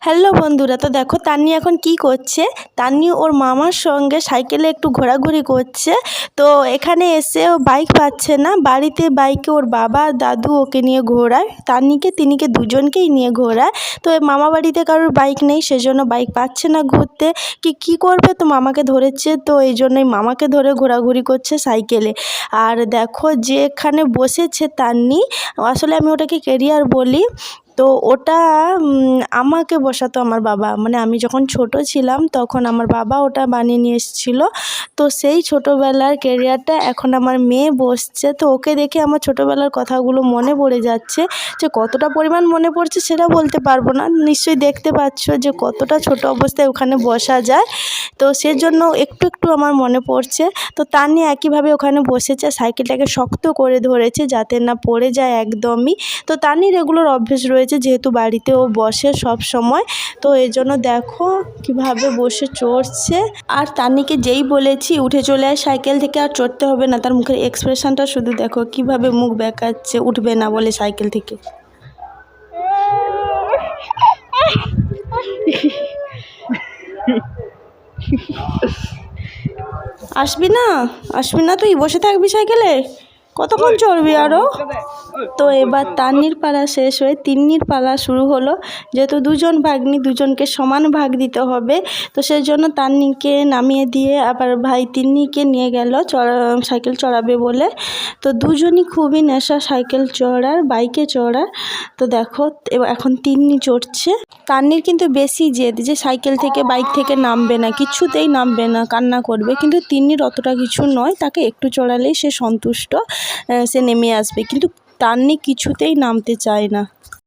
Hello বন্ধুরা, তো দেখো তান্নি এখন কি করছে। তান্নি ওর মামার সঙ্গে সাইকেলে একটু ঘোরাঘুরি করছে। তো এখানে এসে ও বাইক পাচ্ছে না, বাড়িতে বাইকে ওর বাবা আর দাদু ওকে নিয়ে ঘোরায়, তিনিকে দুজনকেই নিয়ে ঘোরায়। তো মামা বাড়িতে কারোর বাইক নেই, সেজন্য বাইক পাচ্ছে না ঘুরতে। কি করবে, তো মামাকে ধরেছে, তো এই জন্যই মামাকে ধরে ঘোরাঘুরি করছে সাইকেলে। আর দেখো যে এখানে বসেছে তান্নি, আসলে আমি ওটাকে কেরিয়ার বলি। তো ওটা আমাকে বসাতো আমার বাবা, মানে আমি যখন ছোট ছিলাম তখন আমার বাবা ওটা বানিয়ে নিয়ে এসেছিলো। তো সেই ছোটোবেলার ক্যারিয়ারটা এখন আমার মেয়ে বসছে। তো ওকে দেখে আমার ছোটোবেলার কথাগুলো মনে পড়ে যাচ্ছে। যে কতটা পরিমাণ মনে পড়ছে সেটা বলতে পারবো না, নিশ্চয়ই দেখতে পাচ্ছ যে কতটা ছোট অবস্থায় ওখানে বসা যায়। তো সেজন্য একটু একটু আমার মনে পড়ছে। তো তার নিয়ে একইভাবে ওখানে বসেছে, সাইকেলটাকে শক্ত করে ধরেছে যাতে না পড়ে যায় একদমই। তো তার নিয়ে রেগুলার অভ্যেস রয়েছে, যেহেতু বাড়িতে ও বসে সব সময়, তো এই জন্য দেখো কিভাবে বসে চড়ছে। আর তান্নিকে যেই বলেছি উঠে চলে আয় সাইকেল থেকে, আর চড়তে হবে না, তার মুখের এক্সপ্রেশনটা শুধু দেখো কিভাবে মুখ বেঁকাচ্ছে উঠবে না বলে সাইকেল থেকে। আসবি না তুই বসে থাকবি সাইকেলে, কতক্ষণ চড়বি আরও। তো এবার তান্নির পালা শেষ হয়ে তিন্নির পালা শুরু হলো। যেহেতু দুজন ভাগ্নি, দুজনকে সমান ভাগ দিতে হবে, তো সেই জন্য তান্নিকে নামিয়ে দিয়ে আবার ভাই তিন্নিকে নিয়ে গেল সাইকেল চড়াবে বলে। তো দুজনই খুবই নেশা সাইকেল চড়ার, বাইকে চড়ার। তো দেখো এখন তিন্নি চড়ছে। তান্নির কিন্তু বেশি জেদ যে সাইকেল থেকে বাইক থেকে নামবে না, কিছুতেই নামবে না, কান্না করবে। কিন্তু তিন্নির অতটা কিছু নয়, তাকে একটু চড়ালেই সে সন্তুষ্ট, সে নেমে আসবে। কিন্তু তান্নি কিছুতেই নামতে চায় না।